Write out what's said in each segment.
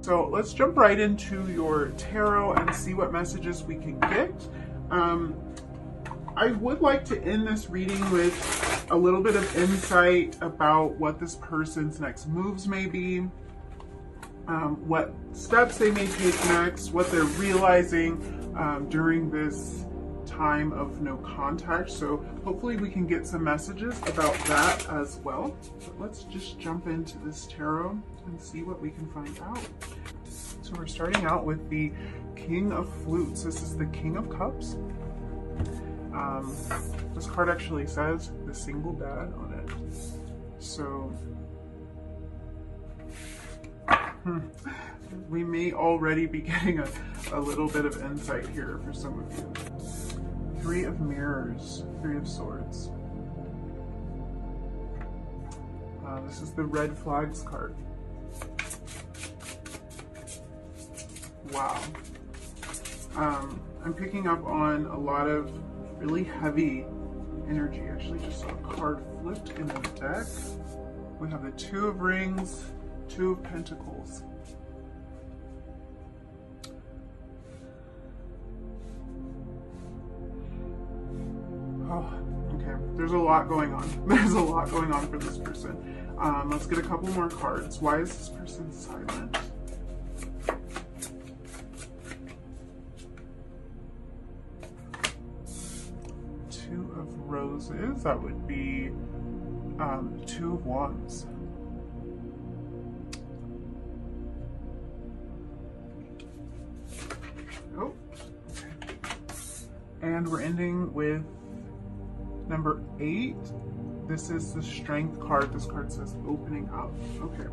So let's jump right into your tarot and see what messages we can get. I would like to end this reading with a little bit of insight about what this person's next moves may be, what steps they may take next, what they're realizing during this time of no contact. So hopefully we can get some messages about that as well. But let's just jump into this tarot and see what we can find out. So we're starting out with the King of Flutes. This is the King of Cups. This card actually says the single dad on it. So we may already be getting a little bit of insight here for some of you. Three of Mirrors, Three of Swords. This is the Red Flags card. Wow. I'm picking up on a lot of really heavy energy. I actually just saw a card flipped in the deck. We have the Two of Rings, Two of Pentacles. Oh, okay. There's a lot going on. There's a lot going on for this person. Let's get a couple more cards. Why is this person silent? Two of Roses. That would be Two of Wands. Oh, okay. And we're ending with number 8. This is the Strength card. This card says opening up. Okay.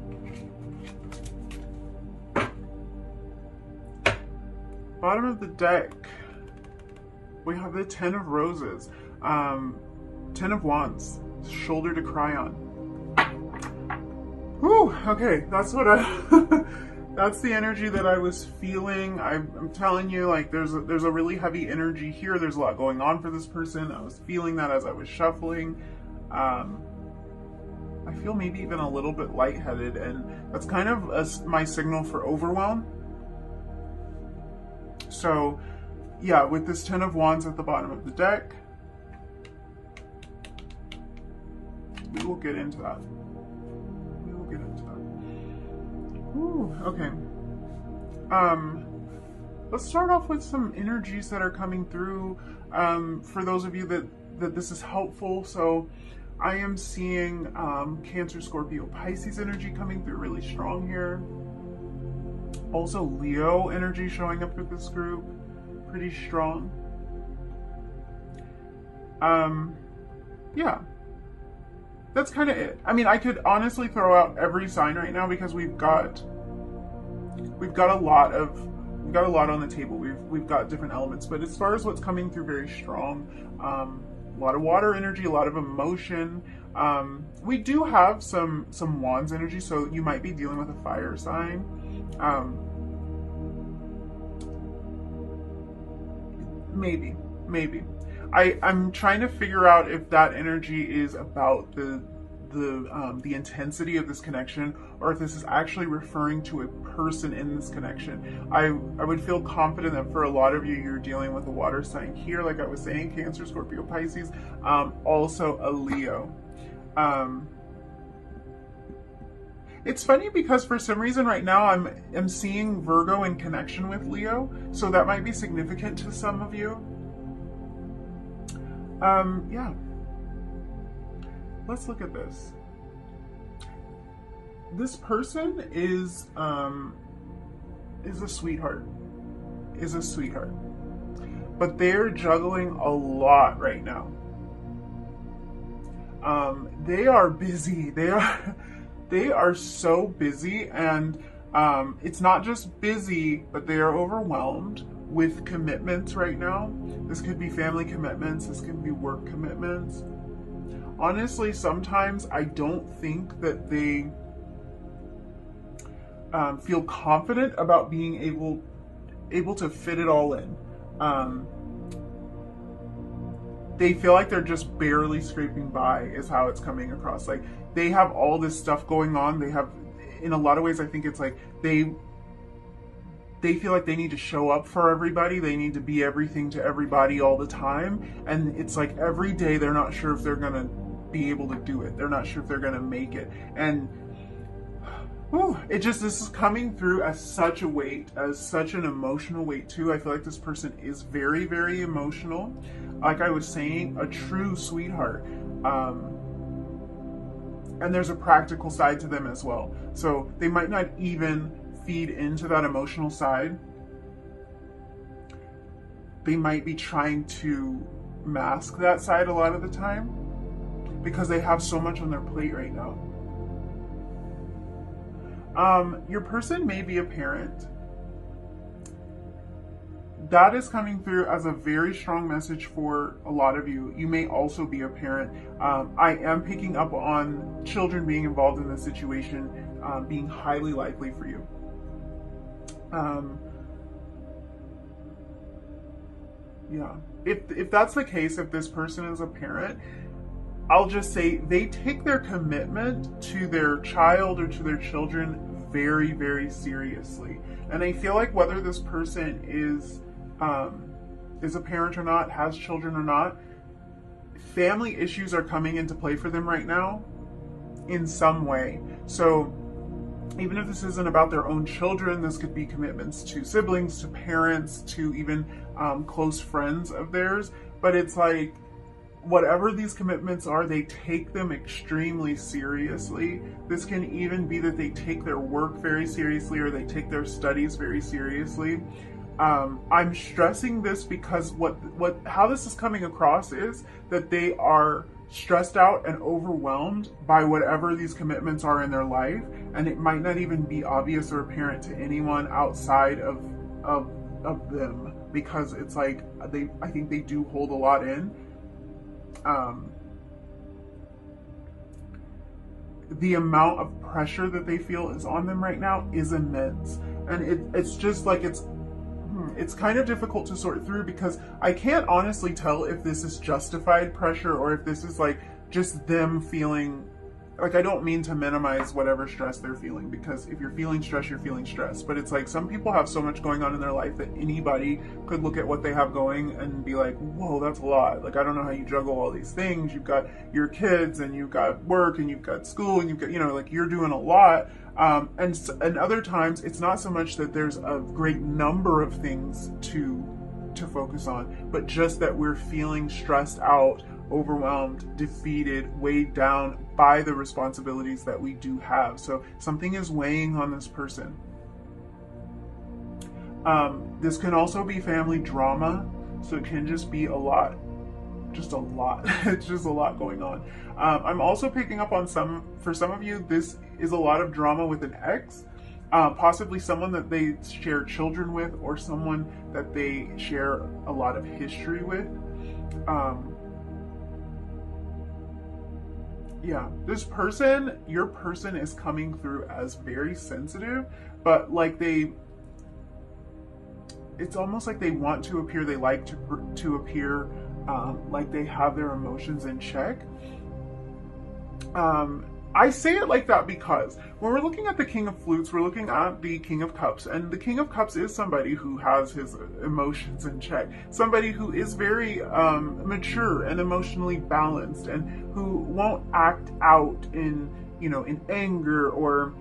Bottom of the deck, we have the Ten of Roses. Ten of Wands. Shoulder to cry on. Whew, okay, that's what that's the energy that I was feeling. I'm telling you, like, there's a really heavy energy here. There's a lot going on for this person. I was feeling that as I was shuffling. I feel maybe even a little bit lightheaded, and that's kind of my signal for overwhelm. So, yeah, with this Ten of Wands at the bottom of the deck, we will get into that. Ooh, okay. Let's start off with some energies that are coming through. For those of you that this is helpful, so I am seeing Cancer, Scorpio, Pisces energy coming through really strong here. Also Leo energy showing up with this group, pretty strong. Yeah. That's kind of it. I mean, I could honestly throw out every sign right now because we've got a lot on the table. We've got different elements, but as far as what's coming through, very strong. A lot of water energy, a lot of emotion. We do have some Wands energy, so you might be dealing with a fire sign. Maybe. I'm trying to figure out if that energy is about the intensity of this connection, or if this is actually referring to a person in this connection. I would feel confident that for a lot of you, you're dealing with a water sign here, like I was saying, Cancer, Scorpio, Pisces, also a Leo. It's funny because for some reason right now I'm seeing Virgo in connection with Leo, so that might be significant to some of you. Yeah. Let's look at this. This person is a sweetheart. But they're juggling a lot right now. They are busy. They are so busy, and it's not just busy, but they are overwhelmed with commitments right now. This could be family commitments, this could be work commitments. Honestly, sometimes I don't think that they feel confident about being able to fit it all in. They feel like they're just barely scraping by, is how it's coming across. Like, they have all this stuff going on. They have, in a lot of ways, I think it's like they they feel like they need to show up for everybody. They need to be everything to everybody all the time. And it's like every day they're not sure if they're going to be able to do it. They're not sure if they're going to make it. And this is coming through as such a weight, as such an emotional weight too. I feel like this person is very, very emotional. Like I was saying, a true sweetheart. And there's a practical side to them as well. So they might not even feed into that emotional side. They might be trying to mask that side a lot of the time because they have so much on their plate right now. Your person may be a parent. That is coming through as a very strong message for a lot of you. You may also be a parent. I am picking up on children being involved in this situation, being highly likely for you. Yeah. If that's the case, if this person is a parent, I'll just say they take their commitment to their child or to their children very, very seriously. And I feel like whether this person is a parent or not, has children or not, family issues are coming into play for them right now in some way. So even if this isn't about their own children, this could be commitments to siblings, to parents, to even close friends of theirs. But it's like, whatever these commitments are, they take them extremely seriously. This can even be that they take their work very seriously or they take their studies very seriously. I'm stressing this because how this is coming across is that they are stressed out and overwhelmed by whatever these commitments are in their life, and it might not even be obvious or apparent to anyone outside of them, because it's like I think they do hold a lot in. The amount of pressure that they feel is on them right now is immense, and it's just like it's kind of difficult to sort through, because I can't honestly tell if this is justified pressure or if this is like just them feeling like, I don't mean to minimize whatever stress they're feeling, because if you're feeling stress, you're feeling stress. But it's like some people have so much going on in their life that anybody could look at what they have going and be like, whoa, that's a lot. Like, I don't know how you juggle all these things. You've got your kids and you've got work and you've got school and you've got, like you're doing a lot. And other times it's not so much that there's a great number of things to focus on, but just that we're feeling stressed out, overwhelmed, defeated, weighed down by the responsibilities that we do have. So something is weighing on this person. This can also be family drama, so it can just be a lot. Just a lot. It's just a lot going on. I'm also picking up on for some of you, this is a lot of drama with an ex, possibly someone that they share children with, or someone that they share a lot of history with. Yeah, your person is coming through as very sensitive, but like it's almost like they want to appear, they like to appear like they have their emotions in check. I say it like that because when we're looking at the King of Flutes, we're looking at the King of Cups, and the King of Cups is somebody who has his emotions in check, somebody who is very mature and emotionally balanced, and who won't act out in anger or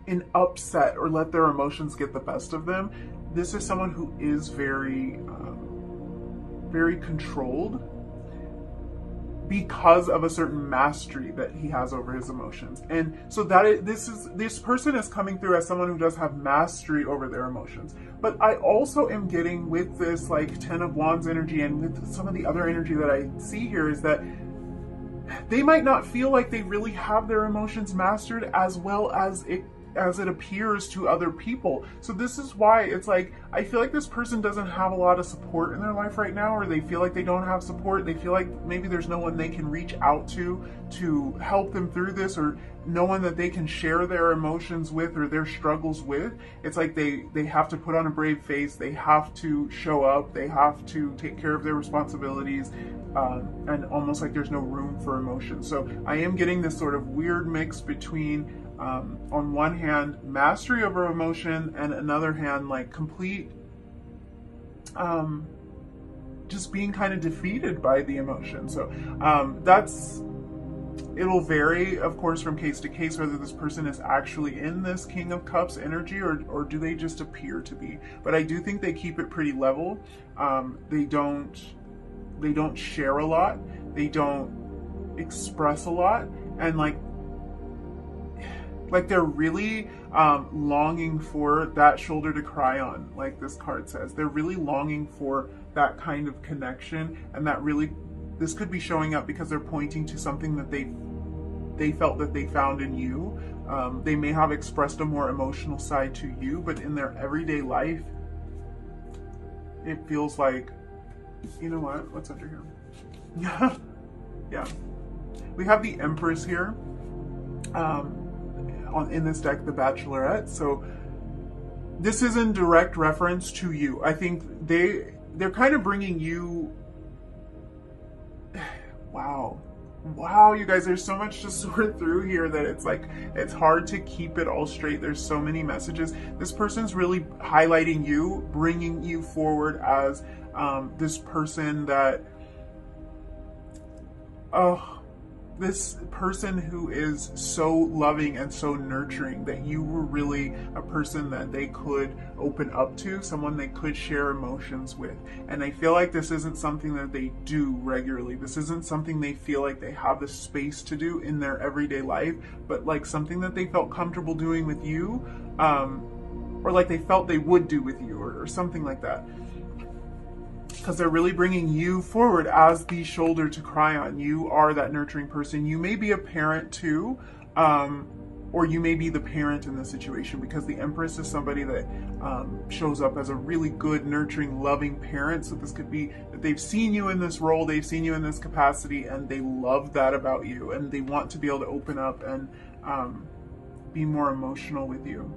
in upset, or let their emotions get the best of them. This is someone who is very very controlled, because of a certain mastery that he has over his emotions. And so this person is coming through as someone who does have mastery over their emotions. But I also am getting, with this like 10 of Wands energy and with some of the other energy that I see here, is that they might not feel like they really have their emotions mastered as well as it appears to other people. So this is why it's like, I feel like this person doesn't have a lot of support in their life right now, or they feel like they don't have support. They feel like maybe there's no one they can reach out to help them through this, or no one that they can share their emotions with or their struggles with. It's like they have to put on a brave face, they have to show up, they have to take care of their responsibilities, and almost like there's no room for emotion. So I am getting this sort of weird mix between On one hand, mastery over emotion, and another hand, like complete, just being kind of defeated by the emotion. So it'll vary, of course, from case to case, whether this person is actually in this King of Cups energy or do they just appear to be. But I do think they keep it pretty level. They don't share a lot. They don't express a lot. And like they're really longing for that shoulder to cry on, like this card says. They're really longing for that kind of connection, and that really, this could be showing up because they're pointing to something that they felt that they found in you. They may have expressed a more emotional side to you, but in their everyday life, it feels like, you know what? What's under here? Yeah. We have the Empress here. In this deck, the Bachelorette. So this is in direct reference to you. I think they're kind of bringing you. Wow, you guys, there's so much to sort through here that it's like, it's hard to keep it all straight. There's so many messages. This person's really highlighting you, bringing you forward as this person that, this person who is so loving and so nurturing, that you were really a person that they could open up to, someone they could share emotions with. And I feel like this isn't something that they do regularly. This isn't something they feel like they have the space to do in their everyday life, but like something that they felt comfortable doing with you, or like they felt they would do with you, or something like that. Because they're really bringing you forward as the shoulder to cry on. You are that nurturing person. You may be a parent too, or you may be the parent in this situation, because the Empress is somebody that shows up as a really good, nurturing, loving parent. So this could be that they've seen you in this role, they've seen you in this capacity, and they love that about you, and they want to be able to open up and be more emotional with you.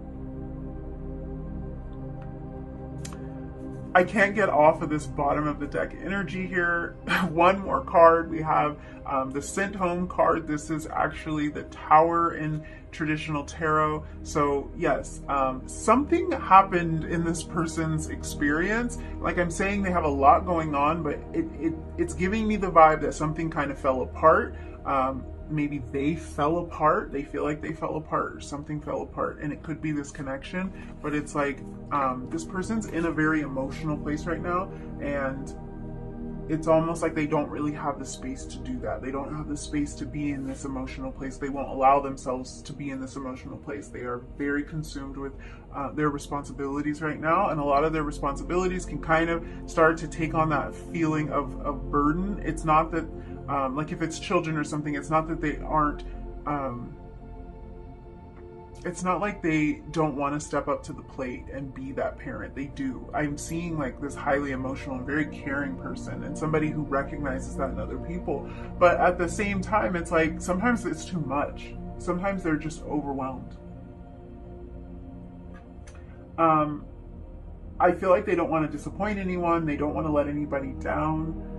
I can't get off of this bottom of the deck energy here. One more card. We have the Sent Home card. This is actually the Tower in traditional tarot. So yes, something happened in this person's experience. Like I'm saying, they have a lot going on, but it's giving me the vibe that something kind of fell apart. Maybe they fell apart. They feel like they fell apart, or something fell apart, and it could be this connection. But it's like this person's in a very emotional place right now, and it's almost like they don't really have the space to do that. They don't have the space to be in this emotional place. They won't allow themselves to be in this emotional place. They are very consumed with their responsibilities right now, and a lot of their responsibilities can kind of start to take on that feeling of burden. It's not that like if it's children or something, it's not that they aren't, it's not like they don't want to step up to the plate and be that parent. They do. I'm seeing like this highly emotional and very caring person, and somebody who recognizes that in other people. But at the same time, it's like sometimes it's too much. Sometimes they're just overwhelmed. I feel like they don't want to disappoint anyone. They don't want to let anybody down.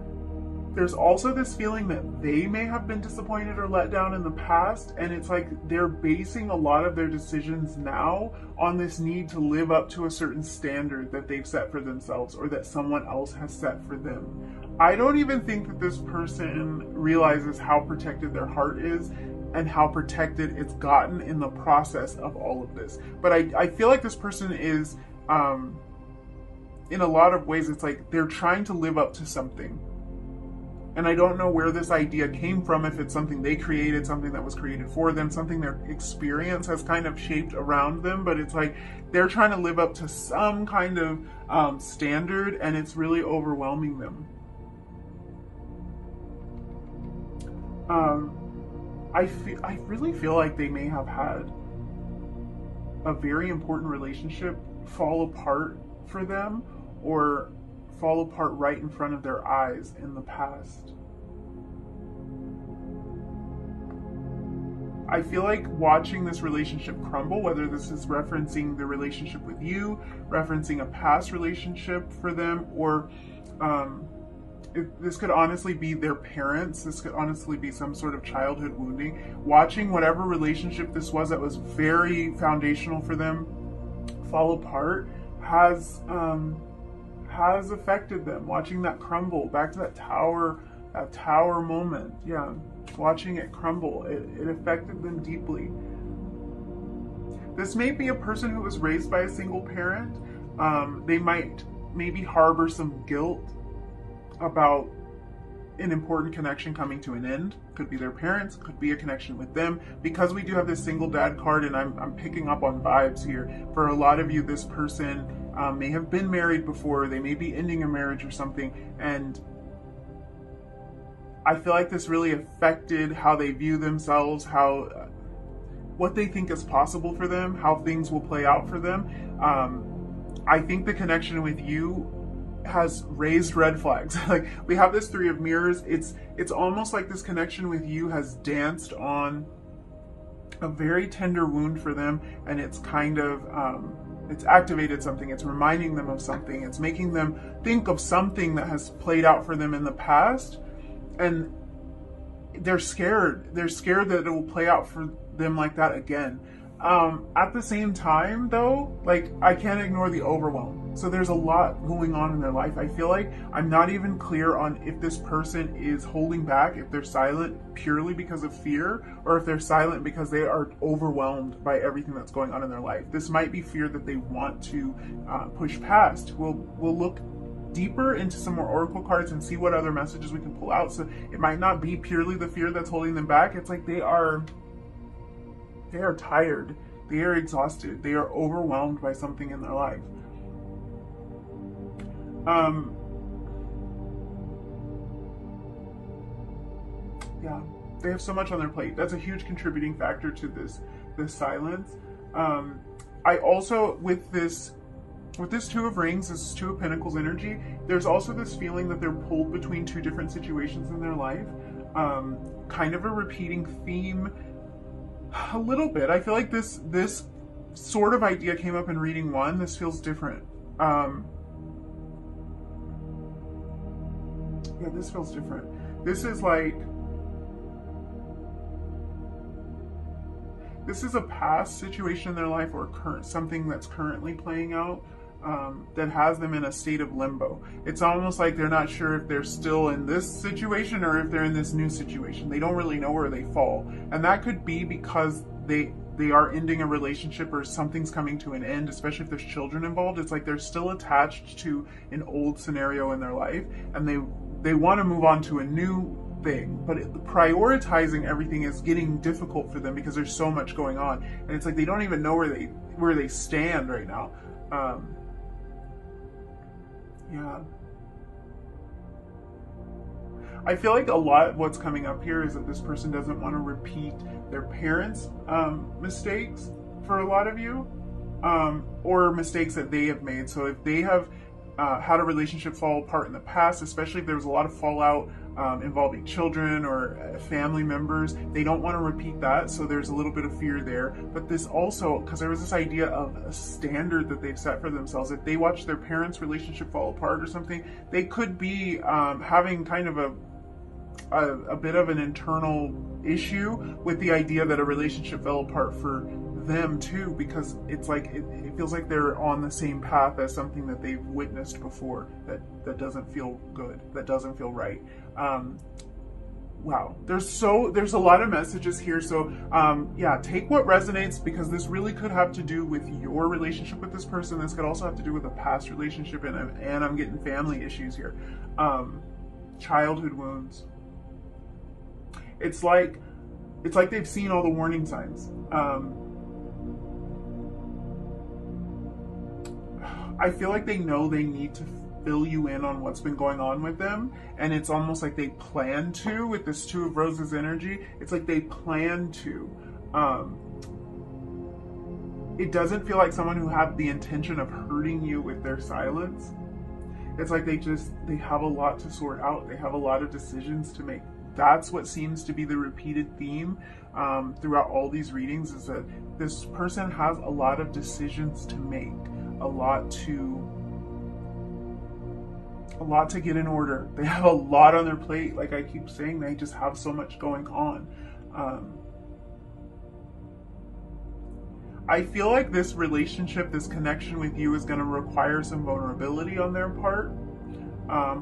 There's also this feeling that they may have been disappointed or let down in the past, and it's like they're basing a lot of their decisions now on this need to live up to a certain standard that they've set for themselves, or that someone else has set for them. I don't even think that this person realizes how protected their heart is and how protected it's gotten in the process of all of this. But I feel like this person is, in a lot of ways, it's like they're trying to live up to something. And I don't know where this idea came from, if it's something they created, something that was created for them, something their experience has kind of shaped around them, but it's like they're trying to live up to some kind of standard, and it's really overwhelming them. I really feel like they may have had a very important relationship fall apart for them, or fall apart right in front of their eyes in the past. I feel like watching this relationship crumble, whether this is referencing the relationship with you, referencing a past relationship for them, or This could honestly be their parents. This could honestly be some sort of childhood wounding. Watching whatever relationship this was that was very foundational for them fall apart has affected them. Watching that crumble, back to that tower moment. Yeah, watching it crumble, it affected them deeply. This may be a person who was raised by a single parent. They might maybe harbor some guilt about an important connection coming to an end. Could be their parents, could be a connection with them. Because we do have this single dad card, and I'm picking up on vibes here. For a lot of you, this person may have been married before. They may be ending a marriage or something, and I feel like this really affected how they view themselves, how what they think is possible for them, how things will play out for them. I think the connection with you has raised red flags. Like, we have this Three of Mirrors. It's almost like this connection with you has danced on a very tender wound for them, and it's kind of it's activated something. It's reminding them of something. It's making them think of something that has played out for them in the past, and they're scared. They're scared that it will play out for them like that again. At the same time, though, like, I can't ignore the overwhelm. So there's a lot going on in their life. I feel like I'm not even clear on if this person is holding back, if they're silent purely because of fear, or if they're silent because they are overwhelmed by everything that's going on in their life. This might be fear that they want to push past. We'll look deeper into some more oracle cards and see what other messages we can pull out. So it might not be purely the fear that's holding them back. It's like they are tired, they are exhausted, they are overwhelmed by something in their life. Yeah, they have so much on their plate. That's a huge contributing factor to this silence. I also, with this Two of Rings, this Two of Pentacles energy, there's also this feeling that they're pulled between two different situations in their life. Kind of a repeating theme. A little bit. I feel like this sort of idea came up in reading 1. This feels different. Yeah, this feels different. This is like, this is a past situation in their life, or something that's currently playing out, that has them in a state of limbo. It's almost like they're not sure if they're still in this situation or if they're in this new situation. They don't really know where they fall. And that could be because they are ending a relationship, or something's coming to an end, especially if there's children involved. It's like they're still attached to an old scenario in their life, and they want to move on to a new thing, but prioritizing everything is getting difficult for them because there's so much going on, and it's like they don't even know where they stand right now. Yeah, I feel like a lot of what's coming up here is that this person doesn't want to repeat their parents' mistakes for a lot of you, or mistakes that they have made. So if they have had a relationship fall apart in the past, especially if there was a lot of fallout involving children or family members, they don't want to repeat that. So there's a little bit of fear there. But this also, because there was this idea of a standard that they've set for themselves. If they watch their parents' relationship fall apart or something, they could be having kind of a bit of an internal issue with the idea that a relationship fell apart for them too, because it's like it feels like they're on the same path as something that they've witnessed before that doesn't feel good, that doesn't feel right. Wow, there's a lot of messages here. So yeah, take what resonates, because this really could have to do with your relationship with this person. This could also have to do with a past relationship, and I'm getting family issues here. Childhood wounds. It's like they've seen all the warning signs. I feel like they know they need to fill you in on what's been going on with them, and it's almost like they plan to, with this Two of Roses energy. It's like they plan to. It doesn't feel like someone who had the intention of hurting you with their silence. It's like they have a lot to sort out. They have a lot of decisions to make. That's what seems to be the repeated theme throughout all these readings, is that this person has a lot of decisions to make, a lot to a lot to get in order. They have a lot on their plate. Like I keep saying, they just have so much going on. I feel like this relationship, this connection with you is going to require some vulnerability on their part.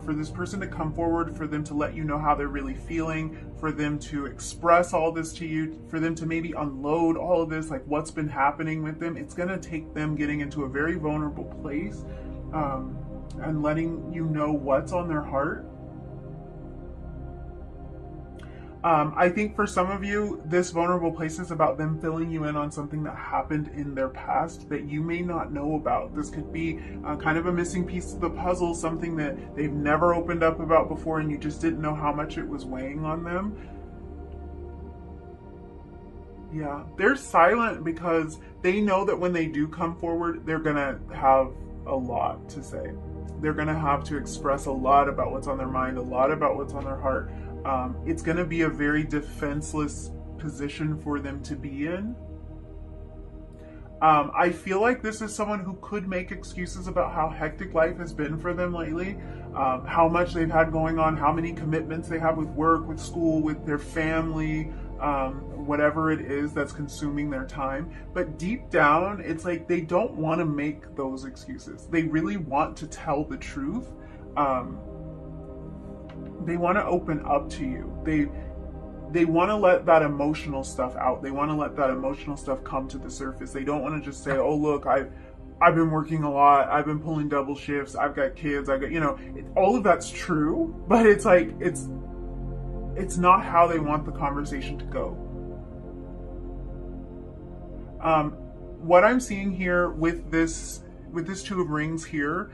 For this person to come forward, for them to let you know how they're really feeling, for them to express all this to you, for them to maybe unload all of this, like what's been happening with them. It's going to take them getting into a very vulnerable place and letting you know what's on their heart. I think for some of you, this vulnerable place is about them filling you in on something that happened in their past that you may not know about. This could be kind of a missing piece of the puzzle, something that they've never opened up about before and you just didn't know how much it was weighing on them. Yeah, they're silent because they know that when they do come forward, they're going to have a lot to say. They're going to have to express a lot about what's on their mind, a lot about what's on their heart. It's going to be a very defenseless position for them to be in. I feel like this is someone who could make excuses about how hectic life has been for them lately, how much they've had going on, how many commitments they have with work, with school, with their family, whatever it is that's consuming their time. But deep down, it's like they don't want to make those excuses. They really want to tell the truth. They want to open up to you. They want to let that emotional stuff out. They want to let that emotional stuff come to the surface. They don't want to just say, oh, look, I've been working a lot. I've been pulling double shifts. I've got kids. I've got, all of that's true, but it's like, it's not how they want the conversation to go. What I'm seeing here with this Two of Rings here,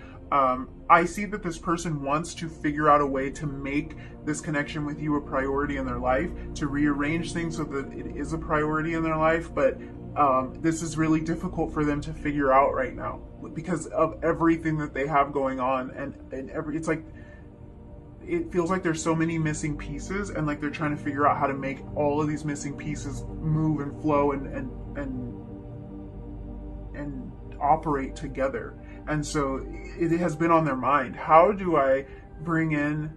I see that this person wants to figure out a way to make this connection with you a priority in their life, to rearrange things so that it is a priority in their life, but this is really difficult for them to figure out right now because of everything that they have going on, and it's like, it feels like there's so many missing pieces, and like they're trying to figure out how to make all of these missing pieces move and flow and operate together. And so it has been on their mind. How do I bring in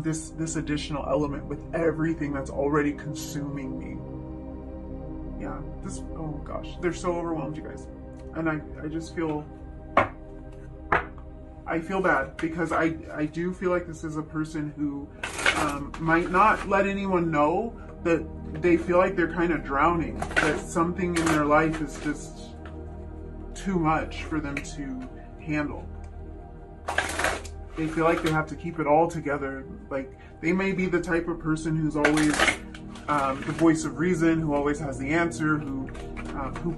this additional element with everything that's already consuming me? Yeah, oh gosh, they're so overwhelmed, you guys. And I just feel, I feel bad because I do feel like this is a person who might not let anyone know that they feel like they're kind of drowning, that something in their life is just too much for them to handle. They feel like they have to keep it all together. Like they may be the type of person who's always the voice of reason, who always has the answer, who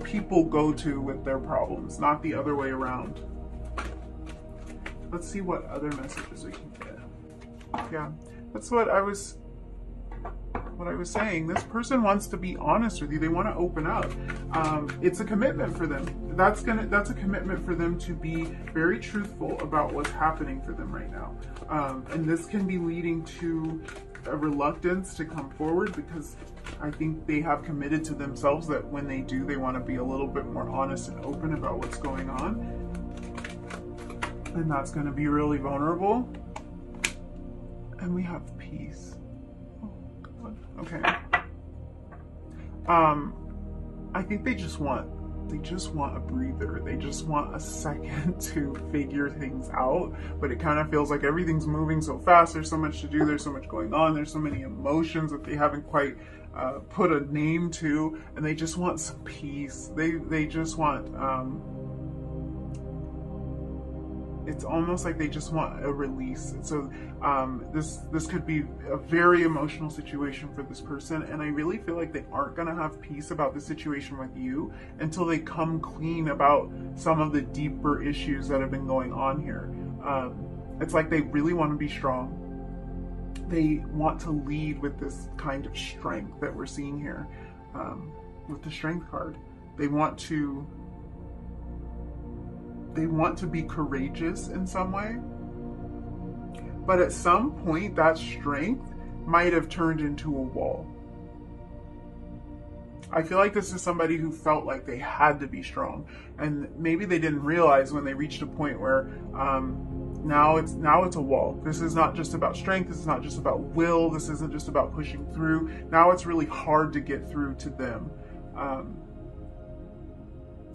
people go to with their problems, not the other way around. Let's see what other messages we can get. Yeah, that's what I was saying. This person wants to be honest with you. They want to open up. It's a commitment for them. That's a commitment for them to be very truthful about what's happening for them right now. And this can be leading to a reluctance to come forward because I think they have committed to themselves that when they do, they want to be a little bit more honest and open about what's going on. And that's going to be really vulnerable. And we have peace. Okay. I think they just want a breather. They just want a second to figure things out. But it kind of feels like everything's moving so fast. There's so much to do. There's so much going on. There's so many emotions that they haven't quite put a name to, and they just want some peace. They just want. It's almost like they just want a release. And so this could be a very emotional situation for this person, and I really feel like they aren't going to have peace about the situation with you until they come clean about some of the deeper issues that have been going on here. It's like they really want to be strong. They want to lead with this kind of strength that we're seeing here with the Strength card. They want to be courageous in some way, but at some point that strength might have turned into a wall. I feel like this is somebody who felt like they had to be strong, and maybe they didn't realize when they reached a point where Now it's a wall. This is not just about strength. This is not just about will. This isn't just about pushing through. Now it's really hard to get through to them.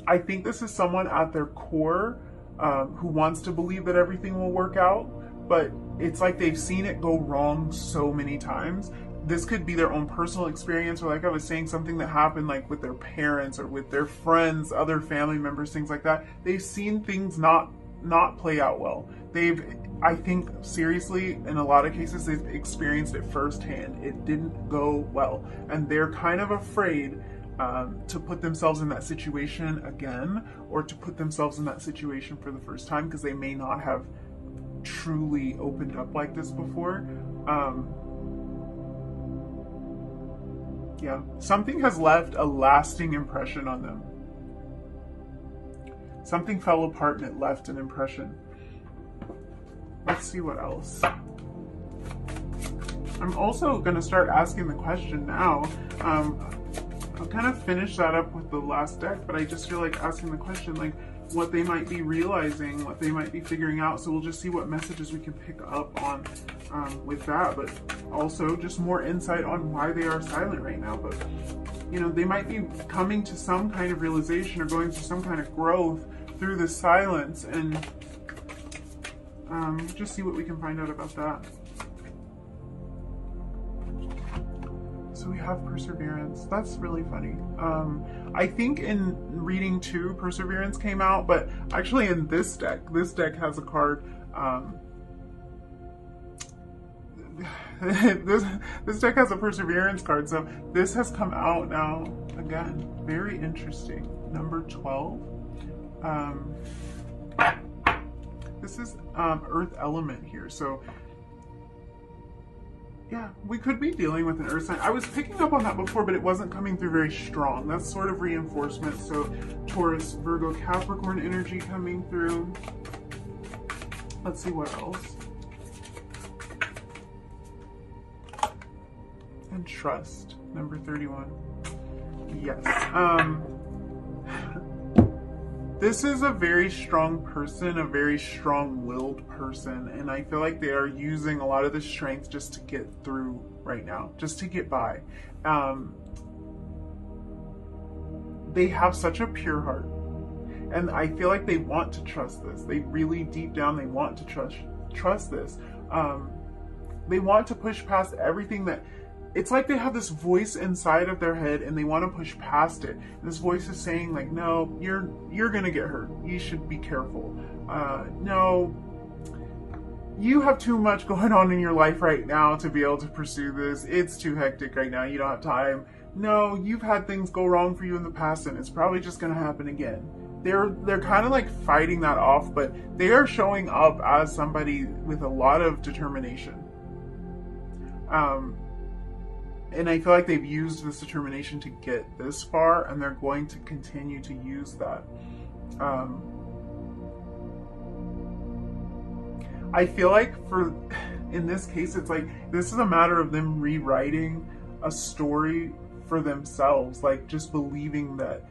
I think this is someone at their core who wants to believe that everything will work out, but it's like they've seen it go wrong so many times. This could be their own personal experience, or like I was saying, something that happened like with their parents or with their friends, other family members, things like that. They've seen things not play out well. I think seriously, in a lot of cases, they've experienced it firsthand. It didn't go well, and they're kind of afraid to put themselves in that situation again, or to put themselves in that situation for the first time, because they may not have truly opened up like this before. Yeah, something has left a lasting impression on them. Something fell apart and it left an impression. Let's see what else. I'm also going to start asking the question now. I'll kind of finish that up with the last deck, but I just feel like asking the question, like what they might be realizing, what they might be figuring out. So we'll just see what messages we can pick up on with that, but also just more insight on why they are silent right now. But you know, they might be coming to some kind of realization or going through some kind of growth through the silence, and just see what we can find out about that. So we have perseverance. That's really funny. I think in reading 2, perseverance came out, but actually in this deck has a card. This deck has a perseverance card, so this has come out now again. Very interesting. Number 12. This is earth element here, so yeah, we could be dealing with an earth sign. I was picking up on that before, but it wasn't coming through very strong. That's sort of reinforcement. So Taurus, Virgo, Capricorn energy coming through. Let's see what else. And trust, number 31. Yes. This is a very strong person, a very strong-willed person, and I feel like they are using a lot of the strength just to get through right now, just to get by. They have such a pure heart, and I feel like they want to trust this. They really, deep down, they want to trust this. They want to push past everything that... It's like they have this voice inside of their head and they want to push past it. And this voice is saying like, no, you're gonna get hurt. You should be careful. No, you have too much going on in your life right now to be able to pursue this. It's too hectic right now. You don't have time. No, you've had things go wrong for you in the past and it's probably just gonna happen again. They're kind of like fighting that off, but they are showing up as somebody with a lot of determination. And I feel like they've used this determination to get this far, and they're going to continue to use that. I feel like in this case, it's like, this is a matter of them rewriting a story for themselves, like just believing that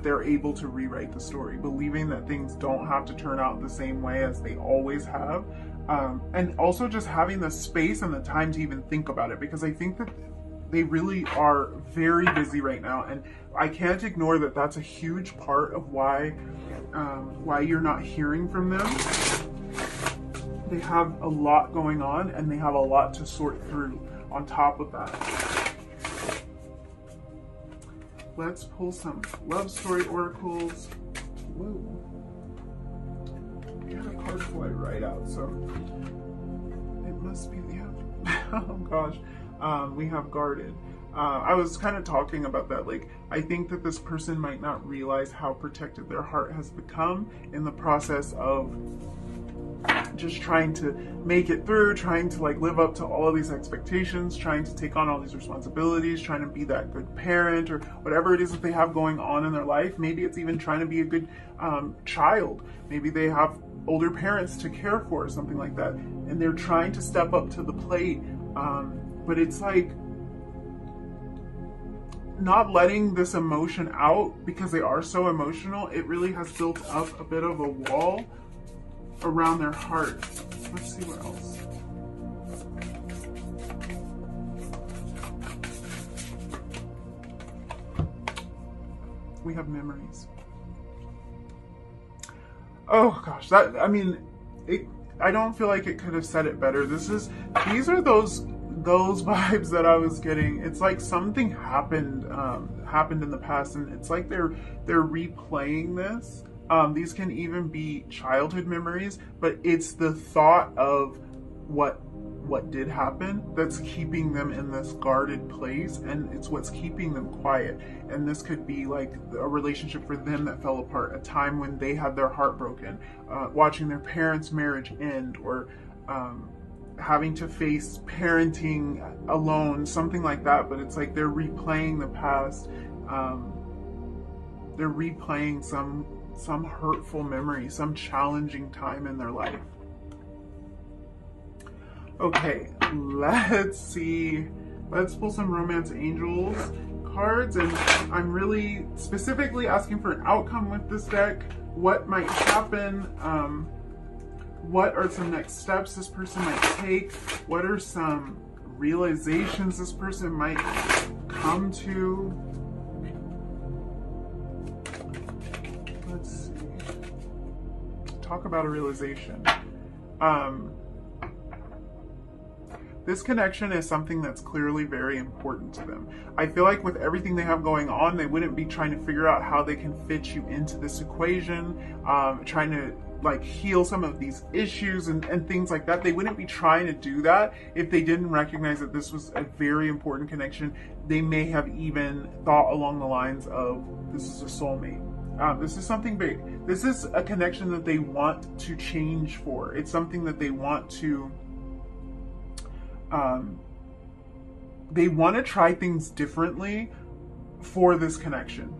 they're able to rewrite the story, believing that things don't have to turn out the same way as they always have. And also just having the space and the time to even think about it, because I think that they really are very busy right now, and I can't ignore that that's a huge part of why you're not hearing from them. They have a lot going on, and they have a lot to sort through on top of that. Let's pull some love story oracles. Whoa. We had a card fly right out, so it must be the oh gosh. We have guarded. I was kind of talking about that. Like, I think that this person might not realize how protected their heart has become in the process of just trying to make it through, trying to like live up to all of these expectations, trying to take on all these responsibilities, trying to be that good parent or whatever it is that they have going on in their life. Maybe it's even trying to be a good child. Maybe they have older parents to care for or something like that, and they're trying to step up to the plate, but it's like not letting this emotion out because they are so emotional, it really has built up a bit of a wall around their heart. Let's see what else. We have memories. Oh gosh, I mean, I don't feel like it could have said it better. These are those vibes that I was getting. It's like something happened in the past, and it's like they're replaying this. These can even be childhood memories, but it's the thought of what did happen that's keeping them in this guarded place, and it's what's keeping them quiet. And this could be like a relationship for them that fell apart, a time when they had their heart broken, watching their parents' marriage end, or having to face parenting alone, something like that. But it's like they're replaying the past. They're replaying some hurtful memory, some challenging time in their life. Okay, let's see. Let's pull some Romance Angels cards, and I'm really specifically asking for an outcome with this deck. What might happen? What are some next steps this person might take? What are some realizations this person might come to? Let's see. Talk about a realization. This connection is something that's clearly very important to them. I feel like with everything they have going on, they wouldn't be trying to figure out how they can fit you into this equation, trying to like heal some of these issues and things like that. They wouldn't be trying to do that if they didn't recognize that this was a very important connection. They may have even thought along the lines of, this is a soulmate. This is something big. This is a connection that they want to change for. It's something that they want to try things differently for this connection.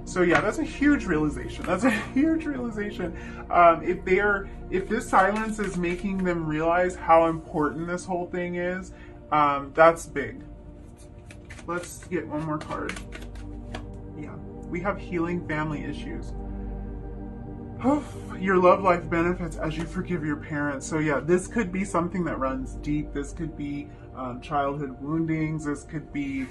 So yeah, that's a huge realization. That's a huge realization. If this silence is making them realize how important this whole thing is, that's big. Let's get one more card. Yeah, we have healing family issues. Your love life benefits as you forgive your parents. So yeah, this could be something that runs deep. This could be childhood woundings. This could be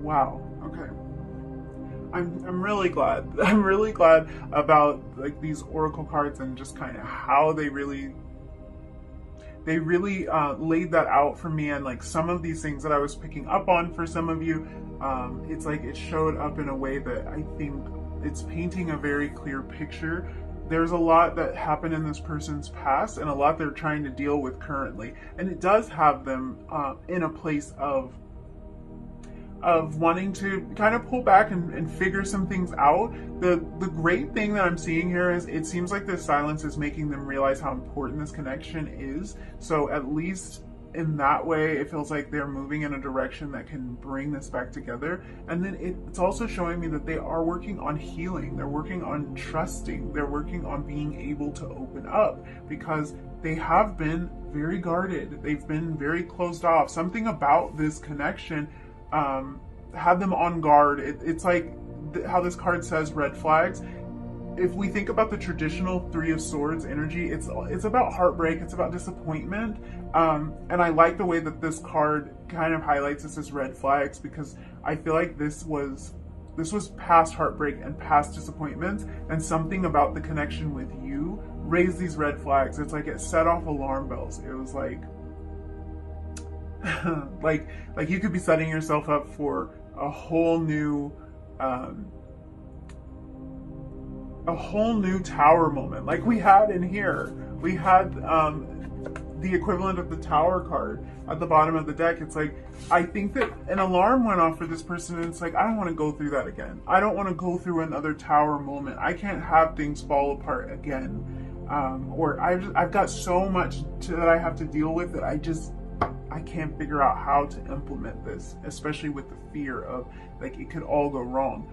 wow. Okay. I'm really glad. I'm really glad about like these oracle cards and just kind of how they really laid that out for me, and like some of these things that I was picking up on for some of you, it's like it showed up in a way that I think it's painting a very clear picture. There's a lot that happened in this person's past and a lot they're trying to deal with currently, and it does have them in a place of wanting to kind of pull back and figure some things out. The great thing that I'm seeing here is it seems like this silence is making them realize how important this connection is. So at least in that way, it feels like they're moving in a direction that can bring this back together. And then it's also showing me that they are working on healing. They're working on trusting. They're working on being able to open up, because they have been very guarded. They've been very closed off. Something about this connection had them on guard. It's like how this card says red flags. If we think about the traditional Three of Swords energy, it's about heartbreak, it's about disappointment, and I like the way that this card kind of highlights this as red flags, because I feel like this was past heartbreak and past disappointments, and something about the connection with you raised these red flags. It's like it set off alarm bells. It was like like you could be setting yourself up for a whole new tower moment, like we had in here. We had the equivalent of the Tower card at the bottom of the deck. It's like, I think that an alarm went off for this person, and it's like, I don't want to go through that again. I don't want to go through another Tower moment. I can't have things fall apart again. Or I've got so much that I have to deal with that I can't figure out how to implement this, especially with the fear of like it could all go wrong.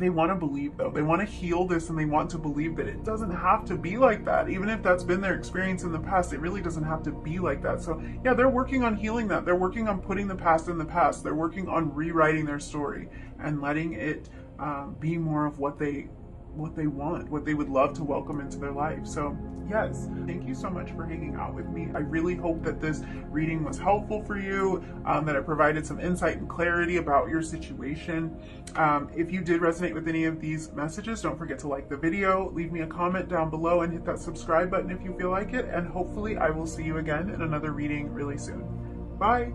they want to believe, though. They want to heal this, and they want to believe that it doesn't have to be like that. Even if that's been their experience in the past, it really doesn't have to be like that. So yeah, they're working on healing that. They're working on putting the past in the past. They're working on rewriting their story and letting it be more of what they want, what they would love to welcome into their life. So yes, thank you so much for hanging out with me. I really hope that this reading was helpful for you, that it provided some insight and clarity about your situation. If you did resonate with any of these messages, don't forget to like the video, leave me a comment down below, and hit that subscribe button if you feel like it. And hopefully I will see you again in another reading really soon. Bye.